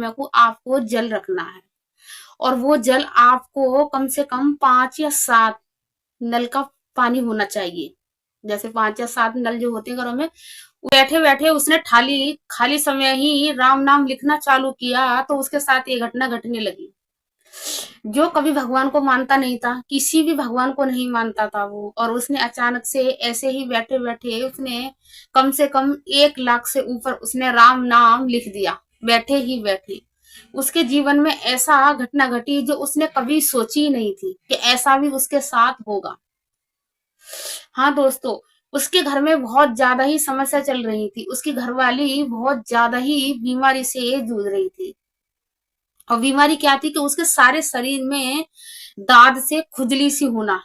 को आपको जल रखना है और वो जल आपको कम से कम 5 या 7 नल का पानी होना चाहिए। जैसे 5 या 7 नल जो होते हैं घरों में, बैठे बैठे उसने खाली समय ही राम नाम लिखना चालू किया तो उसके साथ ये घटना घटने लगी। जो कभी भगवान को मानता नहीं था, किसी भी भगवान को नहीं मानता था वो, और उसने अचानक से ऐसे ही बैठे बैठे उसने कम से कम 1 लाख से ऊपर उसने राम नाम लिख दिया, बैठे ही बैठे। उसके जीवन में ऐसा घटना घटी जो उसने कभी सोची ही नहीं थी कि ऐसा भी उसके साथ होगा। हाँ दोस्तों, उसके घर में बहुत ज्यादा ही समस्या चल रही थी, उसकी घरवाली बहुत ज्यादा ही बीमारी से जूझ रही थी। और बीमारी क्या थी कि उसके सारे शरीर में दाद से खुजली सी होना,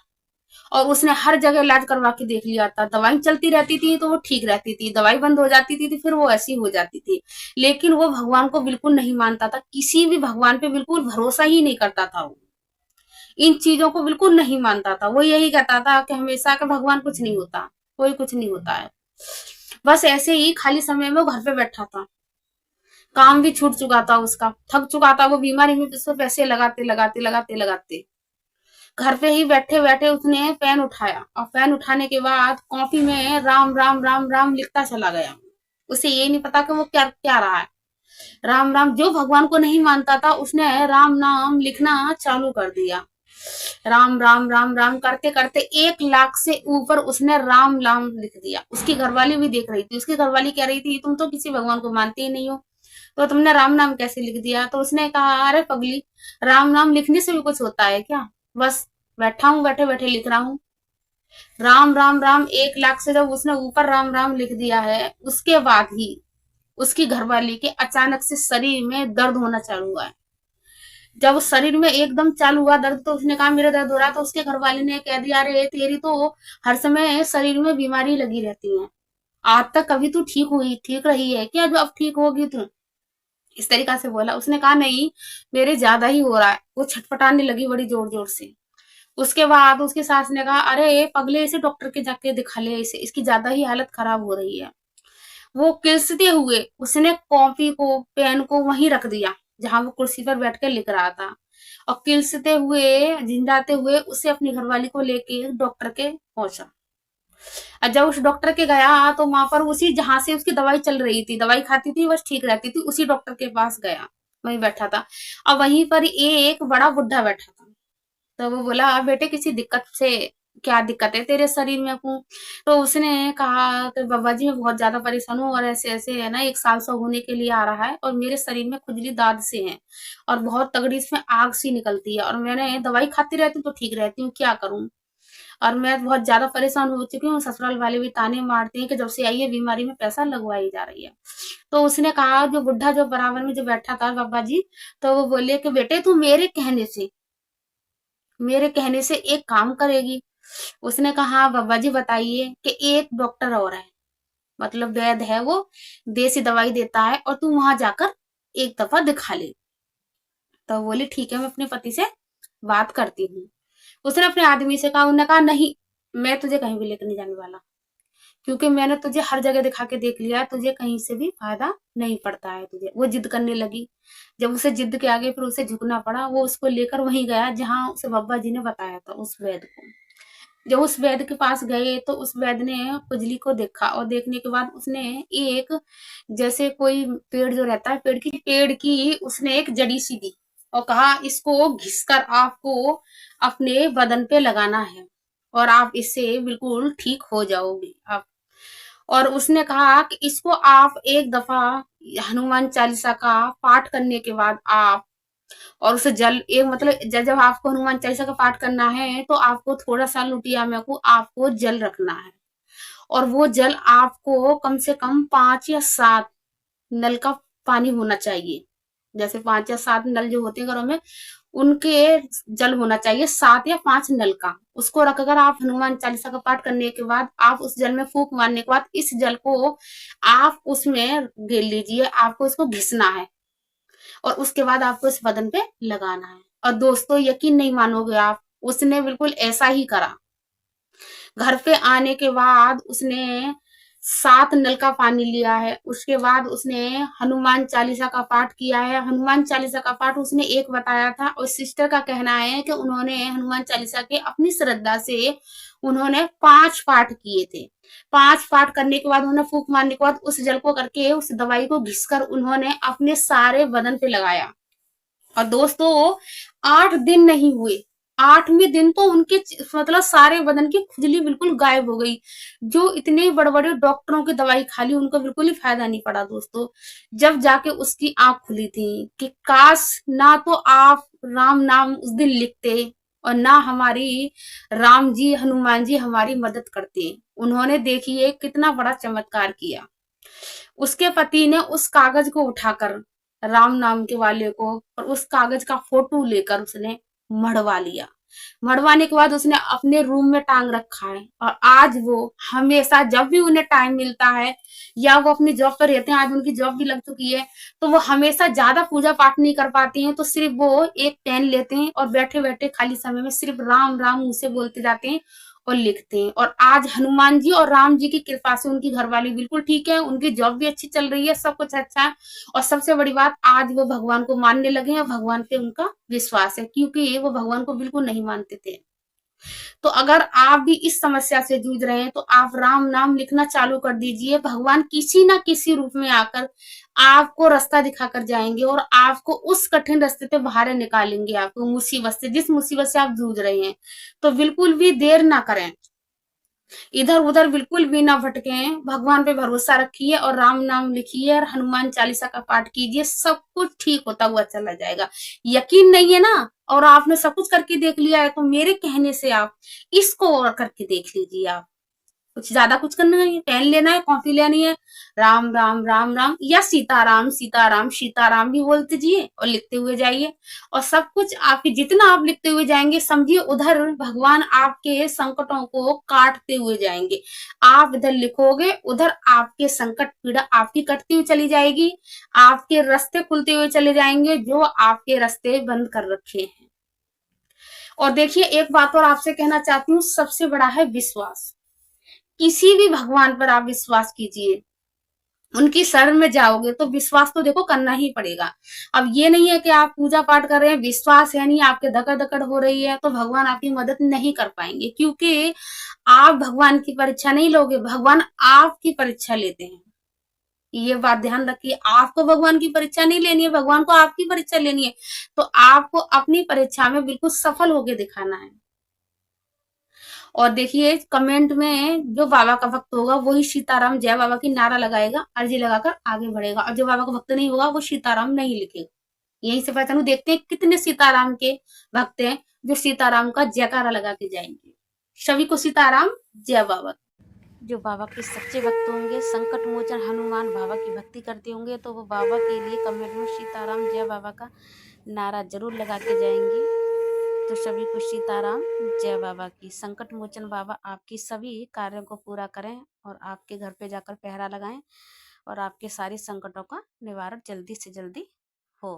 और उसने हर जगह इलाज करवा के देख लिया था। दवाई चलती रहती थी तो वो ठीक रहती थी, दवाई बंद हो जाती थी तो फिर वो ऐसी हो जाती थी। लेकिन वो भगवान को बिल्कुल नहीं मानता था, किसी भी भगवान पे बिल्कुल भरोसा ही नहीं करता था वो, इन चीजों को बिल्कुल नहीं मानता था। वो यही कहता था कि हमेशा के भगवान कुछ नहीं होता, कोई कुछ नहीं होता है। बस ऐसे ही खाली समय में वो घर पे बैठा था, काम भी छूट चुका था उसका, थक चुका था वो बीमारी में, उसको पैसे लगाते लगाते लगाते लगाते घर पे ही बैठे बैठे उसने पेन उठाया, और पेन उठाने के बाद कॉपी में राम राम राम राम लिखता चला गया। उसे ये नहीं पता कि वो क्या क्या रहा है। राम राम, जो भगवान को नहीं मानता था उसने राम नाम लिखना चालू कर दिया। राम राम राम राम करते करते 1 लाख से ऊपर उसने राम नाम लिख दिया। उसकी घरवाली भी देख रही थी, उसकी घरवाली कह रही थी तुम तो किसी भगवान को मानते ही नहीं हो, तो तुमने राम नाम कैसे लिख दिया? तो उसने कहा अरे पगली, राम नाम लिखने से भी कुछ होता है क्या? बस बैठा हूँ, बैठे बैठे लिख रहा हूँ। राम राम राम 1 लाख से जब उसने ऊपर राम राम लिख दिया है, उसके बाद ही उसकी घरवाली के अचानक से शरीर में दर्द होना चालू हुआ है। जब शरीर में एकदम चालू हुआ दर्द तो उसने कहा मेरा दर्द हो रहा है, तो उसके घरवाले ने कह दिया अरे तेरी तो हर समय शरीर में बीमारी लगी रहती है, आज तक कभी तू ठीक रही है क्या जो अब ठीक होगी तू? इस तरीका से बोला। उसने कहा नहीं, मेरे ज्यादा ही हो रहा है। वो छटपटाने लगी बड़ी जोर जोर से। उसके बाद उसकी सास ने कहा अरे पगले, इसे डॉक्टर के जाके दिखा ले, इसे इसकी ज्यादा ही हालत खराब हो रही है। वो किलसते हुए उसने कॉपी को पेन को वहीं रख दिया जहां वो कुर्सी पर बैठ कर लिख रहा था, और किलसते हुए झिंझाते हुए उसे अपनी घरवाली को लेके डॉक्टर के पहुंचा। और जब उस डॉक्टर के गया तो वहां पर उसी जहां से उसकी दवाई चल रही थी, दवाई खाती थी बस ठीक रहती थी, उसी डॉक्टर के पास गया, वहीं बैठा था। और वहीं पर एक बड़ा बुढ़ा बैठा था। तो वो बोला बेटे किसी दिक्कत से, क्या दिक्कत है तेरे शरीर में को? तो उसने कहा कि बाबा जी मैं बहुत ज्यादा परेशान हूँ, और ऐसे ऐसे है ना, 1 साल से होने के लिए आ रहा है, और मेरे शरीर में खुजली दाद से है, और बहुत तगड़ी इसमें आग सी निकलती है, और मैंने दवाई खाती रहती हूँ तो ठीक रहती हूँ, क्या करूँ? और मैं बहुत ज्यादा परेशान हो चुकी हूँ, ससुराल वाले भी ताने मारते हैं कि जब से आई है बीमारी में पैसा लगवाई जा रही है। तो उसने कहा, जो बुढ़ा जो बराबर में जो बैठा था बाबा जी, तो वो बोले कि बेटे तू मेरे कहने से एक काम करेगी? उसने कहा हाँ बाबा जी बताइए। कि एक डॉक्टर और है, मतलब वैद्य है वो, देसी दवाई देता है, और तू वहां जाकर एक दफा दिखा ले। तो बोली ठीक है, मैं अपने पति से बात करती हूँ। उसने अपने आदमी से कहा, उन्होंने कहा नहीं, मैं तुझे कहीं भी लेकर नहीं जाने वाला, क्योंकि मैंने तुझे हर जगह दिखा के देख लिया है, तुझे कहीं से भी फायदा नहीं पड़ता है तुझे। वो जिद करने लगी। जब उसे जिद के आगे फिर उसे झुकना पड़ा, वो उसको लेकर वहीं गया जहां उसे बाबा जी ने बताया था, उस वैद्य को। जब उस वैद्य के पास गए तो उस वैद्य ने खुजली को देखा, और देखने के बाद उसने एक, जैसे कोई पेड़ जो रहता है, पेड़ की उसने एक जड़ी सी दी, और कहा इसको घिसकर आपको अपने बदन पे लगाना है, और आप इससे बिल्कुल ठीक हो जाओगे आप। और उसने कहा कि इसको आप एक दफा हनुमान चालीसा का पाठ करने के बाद आप, और उसे जल एक मतलब जब आपको हनुमान चालीसा का पाठ करना है तो आपको थोड़ा सा लुटिया में को आपको जल रखना है, और वो जल आपको कम से कम 5 या 7 नल का पानी होना चाहिए। जैसे 5 या 7 नल जो होते हैं घरों में, उनके जल होना चाहिए 7 या 5 नल का। उसको रखकर आप हनुमान चालीसा का पाठ करने के बाद आप उस जल में फूंक मारने के बाद इस जल को आप उसमें गेल लीजिए, आपको इसको घिसना है, और उसके बाद आपको इस बदन पे लगाना है। और दोस्तों यकीन नहीं मानोगे आप, उसने बिल्कुल ऐसा ही करा। घर पे आने के बाद उसने 7 नल का पानी लिया है। उसके बाद उसने हनुमान चालीसा का पाठ किया है। हनुमान चालीसा का पाठ उसने एक बताया था और सिस्टर का कहना है कि उन्होंने हनुमान चालीसा के अपनी श्रद्धा से उन्होंने 5 पाठ किए थे। 5 पाठ करने के बाद उन्होंने फूंक मारने के बाद उस जल को करके उस दवाई को घिसकर उन्होंने अपने सारे बदन पे लगाया। और दोस्तों 8 दिन नहीं हुए, 8वें दिन तो उनके मतलब सारे बदन की खुजली बिल्कुल गायब हो गई। जो इतने बड़े बड़े डॉक्टरों की दवाई खा ली उनको बिल्कुल ही फायदा नहीं पड़ा दोस्तों। जब जाके उसकी आंख खुली थी कि काश ना तो आप राम नाम उस दिन लिखते और ना हमारी राम जी हनुमान जी हमारी मदद करते। उन्होंने देखिए कितना बड़ा चमत्कार किया। उसके पति ने उस कागज को उठाकर राम नाम के वाले को और उस कागज का फोटो लेकर उसने मढ़वा लिया। मढ़वाने के बाद उसने अपने रूम में टांग रखा है और आज वो हमेशा जब भी उन्हें टाइम मिलता है या वो अपनी जॉब पर रहते हैं, आज उनकी जॉब भी लग चुकी है, तो वो हमेशा ज्यादा पूजा पाठ नहीं कर पाती हैं, तो सिर्फ वो एक पेन लेते हैं और बैठे बैठे खाली समय में सिर्फ राम राम मुंह से बोलते जाते हैं और लिखते हैं। और आज हनुमान जी और राम जी की कृपा से उनकी घरवाली बिल्कुल ठीक है, उनकी जॉब भी अच्छी चल रही है, सब कुछ अच्छा है। और सबसे बड़ी बात आज वो भगवान को मानने लगे हैं, भगवान पे उनका विश्वास है, क्योंकि वो भगवान को बिल्कुल नहीं मानते थे। तो अगर आप भी इस समस्या से जूझ रहे हैं तो आप राम नाम लिखना चालू कर दीजिए। भगवान किसी ना किसी रूप में आकर आपको रास्ता दिखाकर जाएंगे और आपको उस कठिन रास्ते पे बाहर निकालेंगे, आपको मुसीबत से, जिस मुसीबत से आप जूझ रहे हैं। तो बिल्कुल भी देर ना करें, इधर उधर बिल्कुल भी ना भटकें, भगवान पे भरोसा रखिए और राम नाम लिखिए और हनुमान चालीसा का पाठ कीजिए, सब कुछ ठीक होता हुआ चला जाएगा। यकीन नहीं है ना और आपने सब कुछ करके देख लिया है तो मेरे कहने से आप इसको और करके देख लीजिए। आप कुछ ज्यादा कुछ करना है, पेन लेना है, कॉपी लेनी है, राम राम राम राम या सीताराम सीताराम सीताराम भी बोलते जाइए और लिखते हुए जाइए। और सब कुछ आपके जितना आप लिखते हुए जाएंगे समझिए उधर भगवान आपके संकटों को काटते हुए जाएंगे। आप इधर लिखोगे उधर आपके संकट पीड़ा आपकी कटती हुई चली जाएगी, आपके रास्ते खुलते हुए चले जाएंगे जो आपके रास्ते बंद कर रखे हैं। और देखिए एक बात और आपसे कहना चाहती हूँ, सबसे बड़ा है विश्वास। किसी भी भगवान पर आप विश्वास कीजिए, उनकी शरण में जाओगे तो विश्वास तो देखो करना ही पड़ेगा। अब ये नहीं है कि आप पूजा पाठ कर रहे हैं, विश्वास है नहीं, आपके धकड़ धकड़ हो रही है तो भगवान आपकी मदद नहीं कर पाएंगे, क्योंकि आप भगवान की परीक्षा नहीं लोगे, भगवान आपकी परीक्षा लेते हैं। ये बात ध्यान रखिए, आपको भगवान की परीक्षा नहीं लेनी है, भगवान को आपकी परीक्षा लेनी है। तो आपको अपनी परीक्षा में बिल्कुल सफल होके दिखाना है। और देखिए कमेंट में जो बाबा का भक्त होगा वही सीताराम जय बाबा की नारा लगाएगा, अर्जी लगाकर आगे बढ़ेगा, और जो बाबा का भक्त नहीं होगा वो सीताराम नहीं लिखेगा। यही से पहचानू, देखते हैं कितने सीताराम के भक्त हैं जो सीताराम का जयकारा लगा के जाएंगे। सभी को सीताराम जय बाबा। जो बाबा के सच्चे भक्त होंगे, संकट मोचन हनुमान बाबा की भक्ति करते होंगे, तो वो बाबा के लिए कमेंट में सीताराम जय बाबा का नारा जरूर लगा के जाएंगे। तो सभी को सीताराम जय बाबा की। संकट मोचन बाबा आपकी सभी कार्यों को पूरा करें और आपके घर पे जाकर पहरा लगाएं और आपके सारे संकटों का निवारण जल्दी से जल्दी हो।